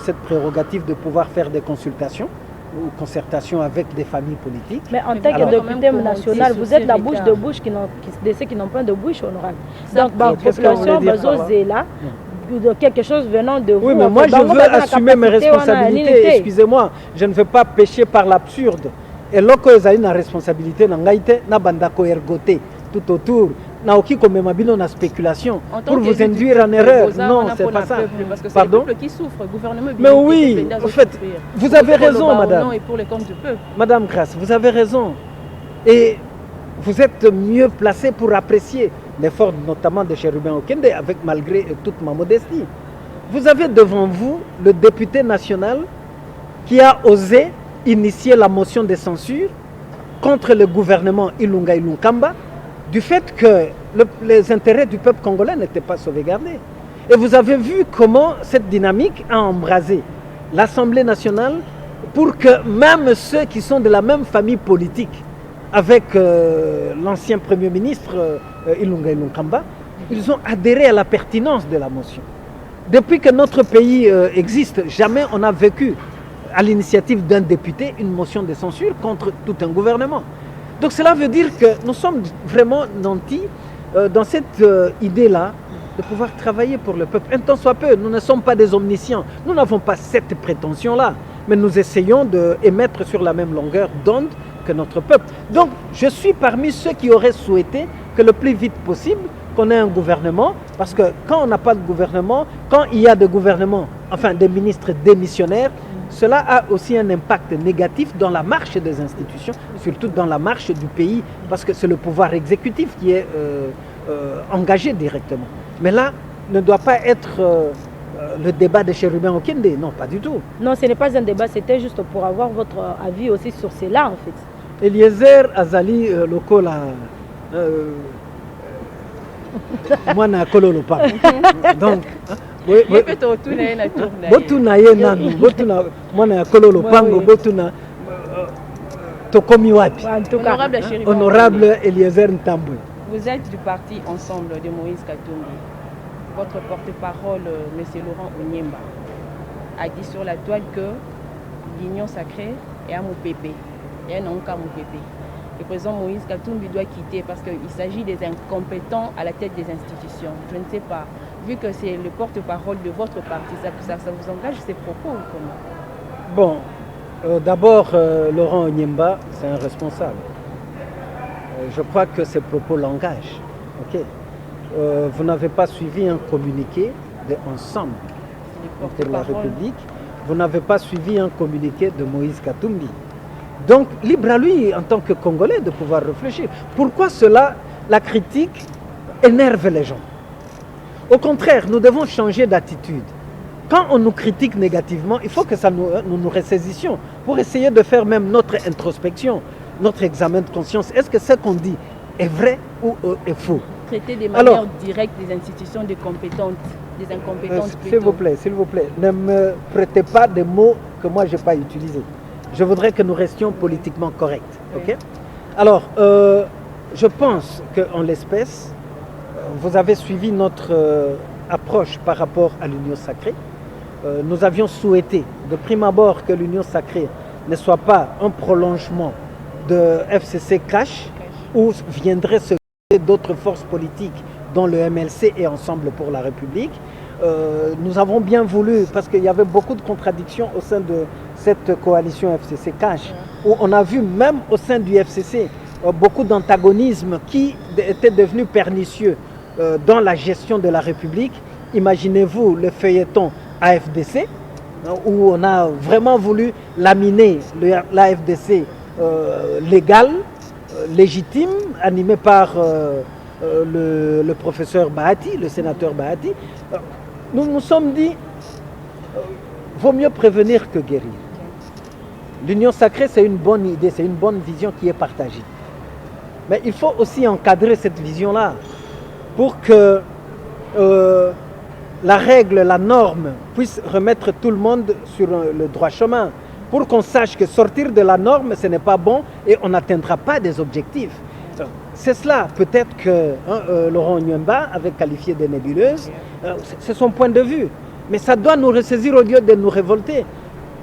cette prérogative de pouvoir faire des consultations ou concertations avec des familles politiques? Mais en tant que député national, vous êtes la bouche de bouche de ceux qui n'ont pas de bouche honorable. Donc, la population est là. De quelque chose venant de vous. Oui, mais moi je veux assumer mes responsabilités. Excusez-moi, je ne veux pas pécher par l'absurde. Et lorsque vous avez une responsabilité, na bandako ergoté tout autour, na oki comme mabino na spéculation pour vous induire en erreur. Non, c'est pas ça. Parce que c'est le peuple qui souffre, le gouvernement. Mais oui, en fait, vous avez raison, madame. Et pour les comptes du peuple. Madame Grasse, vous avez raison. Et vous êtes mieux placé pour apprécier l'effort notamment de Chérubin Okende, avec malgré toute ma modestie. Vous avez devant vous le député national qui a osé initier la motion de censure contre le gouvernement Ilunga Ilunkamba du fait que les intérêts du peuple congolais n'étaient pas sauvegardés. Et vous avez vu comment cette dynamique a embrasé l'Assemblée nationale pour que même ceux qui sont de la même famille politique avec l'ancien Premier ministre Ilunga Ilunkamba, ils ont adhéré à la pertinence de la motion. Depuis que notre pays existe, jamais on a vécu à l'initiative d'un député une motion de censure contre tout un gouvernement. Donc cela veut dire que nous sommes vraiment nantis dans cette idée-là de pouvoir travailler pour le peuple. Un tant soit peu, nous ne sommes pas des omniscients, nous n'avons pas cette prétention-là, mais nous essayons d'émettre sur la même longueur d'onde que notre peuple. Donc, je suis parmi ceux qui auraient souhaité que le plus vite possible, qu'on ait un gouvernement, parce que quand on n'a pas de gouvernement, quand il y a des gouvernements, enfin des ministres démissionnaires, cela a aussi un impact négatif dans la marche des institutions, surtout dans la marche du pays, parce que c'est le pouvoir exécutif qui est engagé directement. Mais là, ne doit pas être le débat de Chérubin Okende, non, pas du tout. Non, ce n'est pas un débat, c'était juste pour avoir votre avis aussi sur cela, en fait. Eliezer Azali lokola mwana kololo pa. Donc botuna ye nanu botuna mwana kololo pango botuna tokomi wapi. Honorable Eliezer Ntambwe. Vous êtes du parti Ensemble de Moïse Katumbi. Votre porte-parole, M. Laurent Onyemba, a dit sur la toile que l'union sacrée est à Moupépé. Il y a un nom à Moupépé. Le président Moïse Katumbi doit quitter parce qu'il s'agit des incompétents à la tête des institutions. Je ne sais pas. Vu que c'est le porte-parole de votre parti, ça vous engage ces propos ou comment? Bon, d'abord, Laurent Onyemba, c'est un responsable. Je crois que ces propos l'engagent. Ok. Vous n'avez pas suivi un communiqué de Ensemble pour la République. Vous n'avez pas suivi un communiqué de Moïse Katumbi. Donc, libre à lui, en tant que Congolais, de pouvoir réfléchir. Pourquoi cela, la critique, énerve les gens? Au contraire, nous devons changer d'attitude. quand on nous critique négativement, il faut que ça nous ressaisissions pour essayer de faire même notre introspection, notre examen de conscience. Est-ce que ce qu'on dit est vrai ou est faux? Traiter de manière directe des institutions des compétentes, des incompétentes plutôt. S'il vous plaît, ne me prêtez pas des mots que moi je n'ai pas utilisés. Je voudrais que nous restions politiquement corrects. Oui. Okay? Alors, je pense qu'en l'espèce, vous avez suivi notre approche par rapport à l'union sacrée. Nous avions souhaité de prime abord que l'union sacrée ne soit pas un prolongement de FCC Cash où viendraient se d'autres forces politiques dont le MLC et Ensemble pour la République. Nous avons bien voulu, parce qu'il y avait beaucoup de contradictions au sein de cette coalition FCC Cash, où on a vu même au sein du FCC beaucoup d'antagonismes qui étaient devenus pernicieux dans la gestion de la République. Imaginez-vous le feuilleton AFDC, où on a vraiment voulu laminer l'AFDC légal, légitime, animé par le professeur Bahati, le sénateur Bahati. Nous nous sommes dit, vaut mieux prévenir que guérir. L'union sacrée, c'est une bonne idée, c'est une bonne vision qui est partagée. Mais il faut aussi encadrer cette vision-là pour que la règle, la norme puisse remettre tout le monde sur le droit chemin. Pour qu'on sache que sortir de la norme, ce n'est pas bon et on n'atteindra pas des objectifs. C'est cela, peut-être que Laurent Nyemba avait qualifié de nébuleuse, c'est son point de vue. Mais ça doit nous ressaisir au lieu de nous révolter.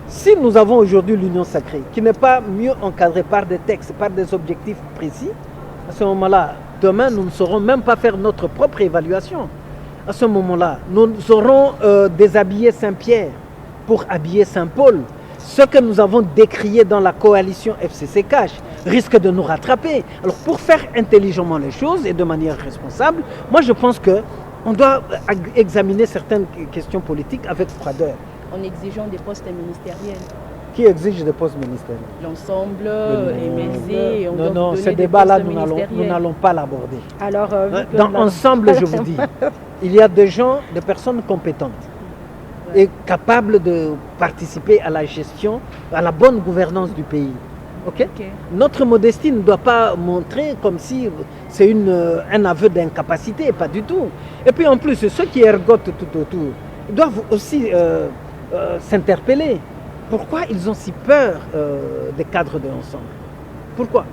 Si nous avons aujourd'hui l'union sacrée, qui n'est pas mieux encadrée par des textes, par des objectifs précis, à ce moment-là, demain, nous ne saurons même pas faire notre propre évaluation. À ce moment-là, nous aurons déshabillé Saint-Pierre pour habiller Saint-Paul. Ce que nous avons décrié dans la coalition FCC Cash risque de nous rattraper. Alors pour faire intelligemment les choses et de manière responsable, moi je pense qu'on doit examiner certaines questions politiques avec froideur. En exigeant des postes ministériels. Qui exige des postes ministériels? L'ensemble, MLC, non, ce débat-là, nous n'allons pas l'aborder. Alors, dans Ensemble, je vous dis, il y a des gens, des personnes compétentes et capable de participer à la gestion, à la bonne gouvernance du pays. Okay? Notre modestie ne doit pas montrer comme si c'est un aveu d'incapacité, pas du tout. Et puis en plus, ceux qui ergotent tout autour doivent aussi s'interpeller. Pourquoi ils ont si peur des cadres de l'ensemble? Pourquoi?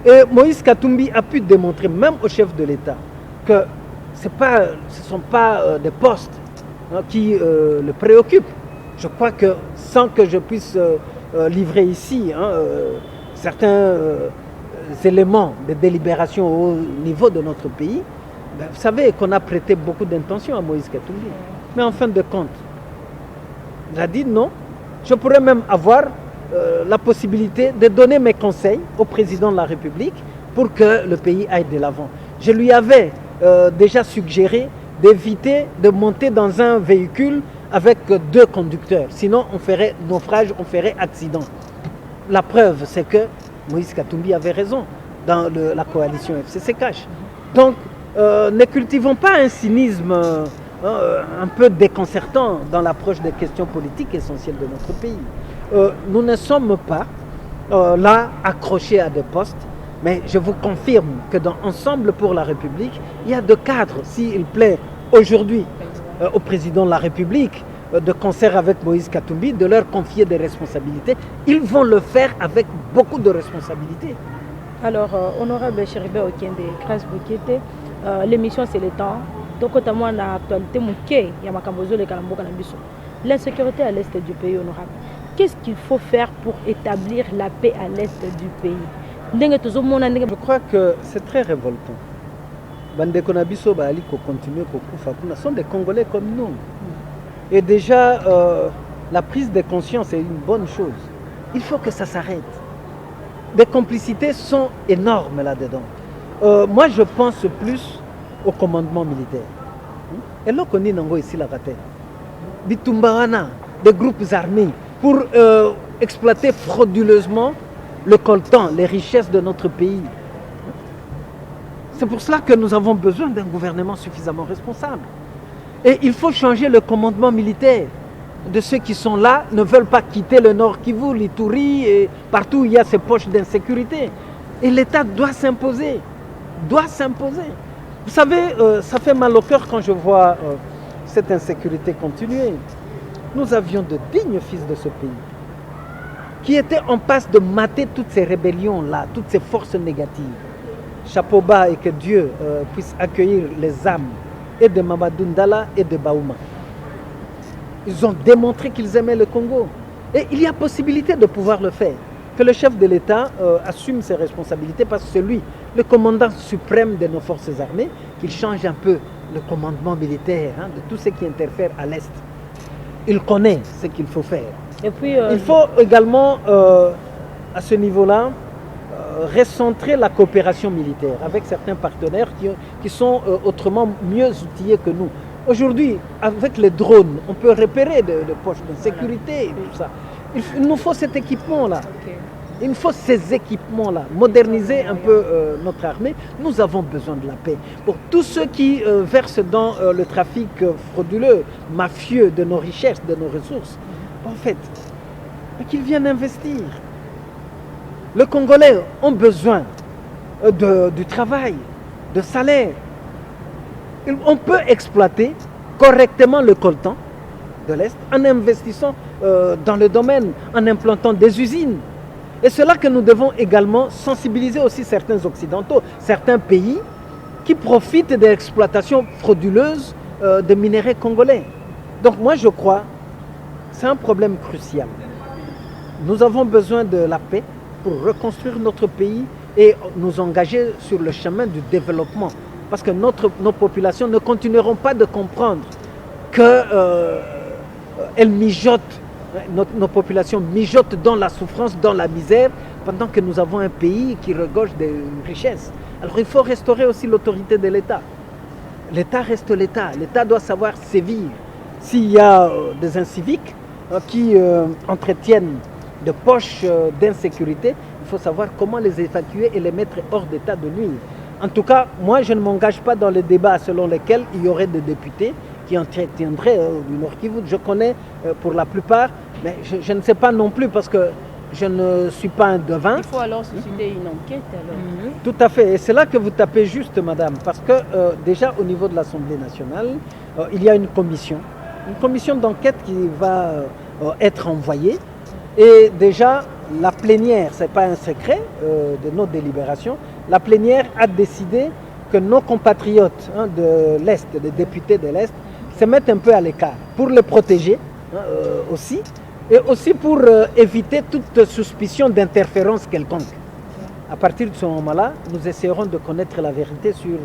Et Moïse Katumbi a pu démontrer, même au chef de l'État, que ce ne sont pas des postes qui le préoccupe. Je crois que sans que je puisse livrer ici certains éléments de délibération au niveau de notre pays, vous savez qu'on a prêté beaucoup d'intention à Moïse Katumbi. Mais en fin de compte, il a dit non. Je pourrais même avoir la possibilité de donner mes conseils au président de la République pour que le pays aille de l'avant. Je lui avais déjà suggéré d'éviter de monter dans un véhicule avec 2 conducteurs. Sinon, on ferait naufrage, on ferait accident. La preuve, c'est que Moïse Katumbi avait raison dans la coalition FCC Cash. Donc, ne cultivons pas un cynisme un peu déconcertant dans l'approche des questions politiques essentielles de notre pays. Nous ne sommes pas là accrochés à des postes. Mais je vous confirme que dans Ensemble pour la République, il y a 2 cadres. S'il plaît aujourd'hui au président de la République, de concert avec Moïse Katumbi, de leur confier des responsabilités, ils vont le faire avec beaucoup de responsabilités. Alors, honorable Chéribé Okende, grâce Boukete, l'émission c'est le temps. Donc, notamment l'actualité, l'insécurité à l'est du pays, honorable. Qu'est-ce qu'il faut faire pour établir la paix à l'est du pays? Je crois que c'est très révoltant. Bandeko na biso baali ko continuer ko kufa kuna sont des Congolais comme nous. Et déjà la prise de conscience est une bonne chose. Il faut que ça s'arrête. Des complicités sont énormes là-dedans. Moi je pense plus au commandement militaire. Et là on est nango ici la raté. Bitumbawana, des groupes armés pour exploiter frauduleusement le coltan, les richesses de notre pays. C'est pour cela que nous avons besoin d'un gouvernement suffisamment responsable. Et il faut changer le commandement militaire. de ceux qui sont là ne veulent pas quitter le Nord Kivu, l'Ituri, et partout où il y a ces poches d'insécurité. Et l'État doit s'imposer. Doit s'imposer. Vous savez, ça fait mal au cœur quand je vois cette insécurité continuer. Nous avions de dignes fils de ce pays qui étaient en passe de mater toutes ces rébellions-là, toutes ces forces négatives. Chapeau bas et que Dieu puisse accueillir les âmes et de Mamadou Ndala et de Baouma. Ils ont démontré qu'ils aimaient le Congo. Et il y a possibilité de pouvoir le faire. Que le chef de l'État assume ses responsabilités parce que c'est lui, le commandant suprême de nos forces armées, qu'il change un peu le commandement militaire de tout ce qui interfère à l'Est. Il connaît ce qu'il faut faire. Et puis, il faut également, à ce niveau-là, recentrer la coopération militaire avec certains partenaires qui sont autrement mieux outillés que nous. Aujourd'hui, avec les drones, on peut repérer de poches de sécurité et tout ça. Il nous faut cet équipement-là. Okay. Il nous faut ces équipements-là. Moderniser un peu notre armée. Nous avons besoin de la paix. Pour tous ceux qui versent dans le trafic frauduleux, mafieux de nos richesses, de nos ressources, en fait, qu'ils viennent investir. Les Congolais ont besoin du travail, de salaire. On peut exploiter correctement le coltan de l'Est en investissant dans le domaine, en implantant des usines. Et c'est là que nous devons également sensibiliser aussi certains Occidentaux, certains pays qui profitent de l'exploitation frauduleuse de minerais congolais. Donc moi je crois que c'est un problème crucial. Nous avons besoin de la paix pour reconstruire notre pays et nous engager sur le chemin du développement. Parce que nos populations ne continueront pas de comprendre qu'elles mijotent, nos populations mijotent dans la souffrance, dans la misère, pendant que nous avons un pays qui regorge de richesses. Alors il faut restaurer aussi l'autorité de l'État. L'État reste l'État. L'État doit savoir sévir. S'il y a des inciviques qui entretiennent de poches d'insécurité, il faut savoir comment les évacuer et les mettre hors d'état de nuire. En tout cas, moi, je ne m'engage pas dans les débats selon lesquels il y aurait des députés qui entretiendraient du Nord Kivu. Je connais pour la plupart, mais je ne sais pas non plus parce que je ne suis pas un devin. Il faut alors susciter une enquête alors. Tout à fait. Et c'est là que vous tapez juste, madame, parce que déjà au niveau de l'Assemblée nationale, il y a une commission d'enquête qui va être envoyée. Et déjà, la plénière, ce n'est pas un secret de nos délibérations, la plénière a décidé que nos compatriotes de l'Est, des députés de l'Est, se mettent un peu à l'écart pour les protéger aussi, et aussi pour éviter toute suspicion d'interférence quelconque. À partir de ce moment-là, nous essaierons de connaître la vérité sur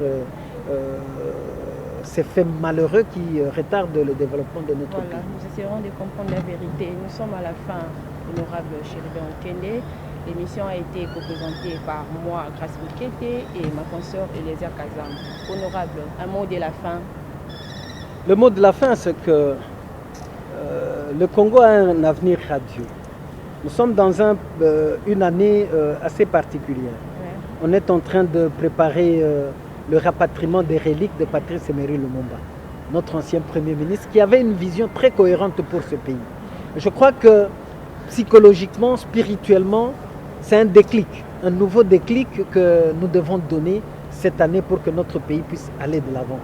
ces faits malheureux qui retardent le développement de notre pays. Nous essaierons de comprendre la vérité. Nous sommes à la fin, honorable Chérubin Okende. L'émission a été co-présentée par moi, Grace Mukete, et ma consoeur Eliezer Kazam. Honorable, un mot de la fin. Le mot de la fin, c'est que le Congo a un avenir radieux. Nous sommes dans une année assez particulière. Ouais. On est en train de préparer le rapatriement des reliques de Patrice Emery Lumumba, notre ancien Premier ministre, qui avait une vision très cohérente pour ce pays. Je crois que psychologiquement, spirituellement, c'est un déclic, un nouveau déclic que nous devons donner cette année pour que notre pays puisse aller de l'avant.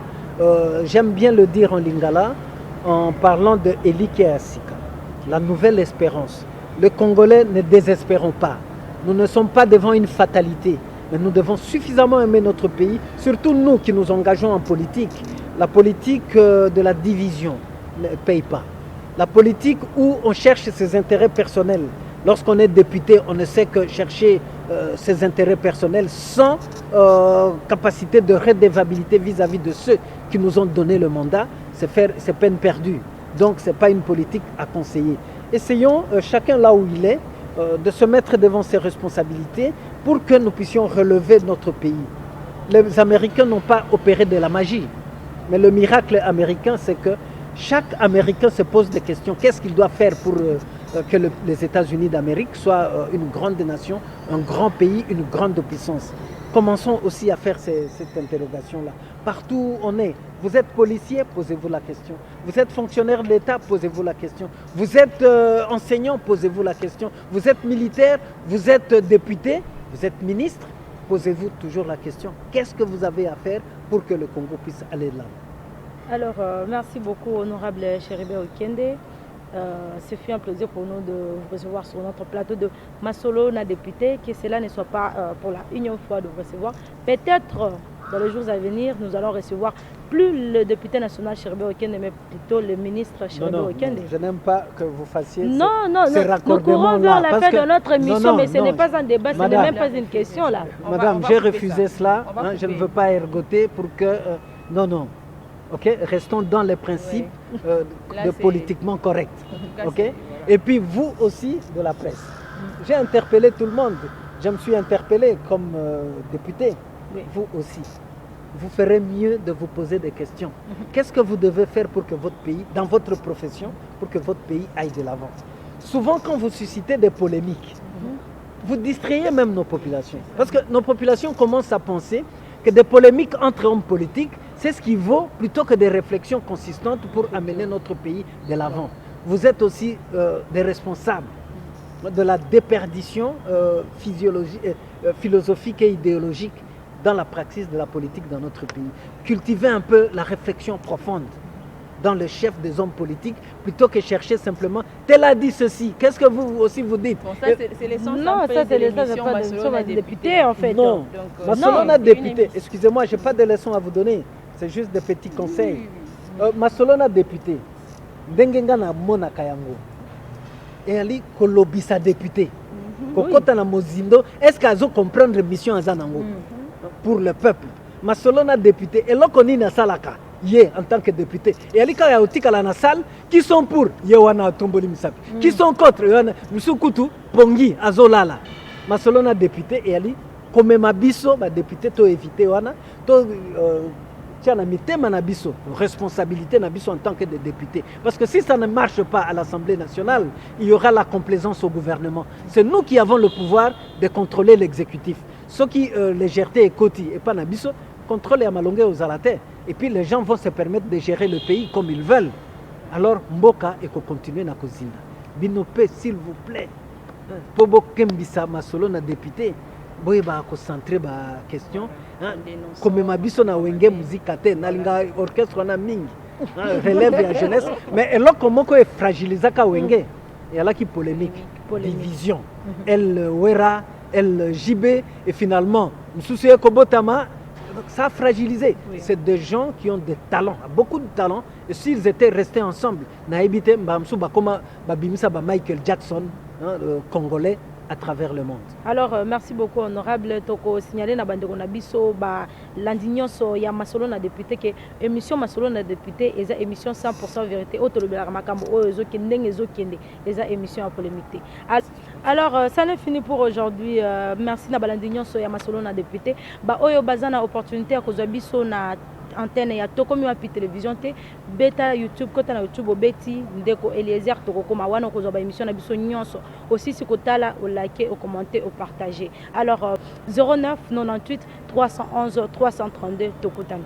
J'aime bien le dire en lingala en parlant de Elike Asika, la nouvelle espérance. Les Congolais, ne désespérons pas. Nous ne sommes pas devant une fatalité, mais nous devons suffisamment aimer notre pays, surtout nous qui nous engageons en politique. La politique de la division ne paye pas. La politique où on cherche ses intérêts personnels. Lorsqu'on est député, on ne sait que chercher ses intérêts personnels sans capacité de redevabilité vis-à-vis de ceux qui nous ont donné le mandat. C'est peine perdue. Donc ce n'est pas une politique à conseiller. Essayons, chacun là où il est, de se mettre devant ses responsabilités pour que nous puissions relever notre pays. Les Américains n'ont pas opéré de la magie. Mais le miracle américain, c'est que chaque Américain se pose des questions. Qu'est-ce qu'il doit faire pour que les États-Unis d'Amérique soient une grande nation, un grand pays, une grande puissance? Commençons aussi à faire cette interrogation-là. partout où on est. Vous êtes policier, posez-vous la question. Vous êtes fonctionnaire de l'État, posez-vous la question. Vous êtes enseignant, posez-vous la question. Vous êtes militaire, vous êtes député, vous êtes ministre, posez-vous toujours la question. Qu'est-ce que vous avez à faire pour que le Congo puisse aller là? Alors, merci beaucoup, honorable Chéribé Okende. Ce fut un plaisir pour nous de vous recevoir sur notre plateau de Masolo, na député, que cela ne soit pas pour la unième fois de vous recevoir. Peut-être dans les jours à venir, nous allons recevoir plus le député national Chéribé Okende, mais plutôt le ministre Chéribé Okende. Je n'aime pas que vous fassiez non, nous courons vers la fin de notre émission, mais ce n'est pas un débat, ce n'est même pas une question là. Madame, j'ai refusé cela, je ne veux pas ergoter pour que... non. Okay? Restons dans les principes de politiquement correct. Okay? Et puis vous aussi de la presse. J'ai interpellé tout le monde. Je me suis interpellé comme député. Oui. Vous aussi. Vous ferez mieux de vous poser des questions. Qu'est-ce que vous devez faire pour que votre pays, dans votre profession, pour que votre pays aille de l'avant? Souvent quand vous suscitez des polémiques, vous distrayez même nos populations. Parce que nos populations commencent à penser que des polémiques entre hommes politiques, c'est ce qui vaut plutôt que des réflexions consistantes pour amener notre pays de l'avant. Vous êtes aussi des responsables de la déperdition philosophique et idéologique dans la pratique de la politique dans notre pays. Cultivez un peu la réflexion profonde dans le chef des hommes politiques plutôt que chercher simplement tel a dit ceci. Qu'est-ce que vous aussi vous dites? Bon, ça c'est l'essence. Non, ça c'est l'essence de député en fait. Non, Masolona député. Excusez-moi, je n'ai pas de leçons à vous donner. C'est juste des petits conseils. Masolona député. Dengenga na mona kayango. Et ali kolobisa député. Kokota na mozindo. Est-ce qu'azo comprendre mission azanango pour le peuple? Masolona député. Et l'okoni na salaka. En tant que député. Et il y a des salle qui sont pour Yewana Tomboli Misapi, qui sont contre Musukutu Pongi Azolala. Masolona député et ali comme Mabiso, député to éviter wana to tiana mitema na biso, responsabilité na biso en tant que député. Parce que si ça ne marche pas à l'Assemblée nationale, il y aura la complaisance au gouvernement. C'est nous qui avons le pouvoir de contrôler l'exécutif. Ceux qui légèreté et koti et pas na biso contrôler à malongue aux alatés. Et puis les gens vont se permettre de gérer le pays comme ils veulent. Alors Mboka et qu'on continue na kozina. Binope s'il vous plaît. Pobo Kembisa Masolo na député. Boye ba concentrer ba question. Comme mabiso na wenge musique te na linga orchestre na mingi. Relève la jeunesse. Mais elle comment ko fragiliser ka wenge. Et là qui polémique. Division. Elle wera, elle JB et finalement Msusu Kobotama. Ça a fragilisé. Oui. C'est des gens qui ont des talents, beaucoup de talents. Et s'ils étaient restés ensemble, Michael Jackson, Congolais, à travers le monde. Alors, merci beaucoup, honorable Toko. Signalé na bandeko na biso l'indignation so ya Masolo na député que émission Masolo na député est émission 100% vérité. Autolobela makambo o ezo kende ezo kende est émission à polémique. Alors, ça n'est fini pour aujourd'hui. Merci na l'indignation so ya Masolo na député. Ba oyo bazana opportunité à kozwa biso na antenne ya tokomi wa télévision te beta YouTube kota na YouTube obeti ndeko Eliezer tokokoma wana kozwa ba émission na biso nyonso aussi si kotala o liker o commenter o partager. Alors 09 98 311 332 tokotana.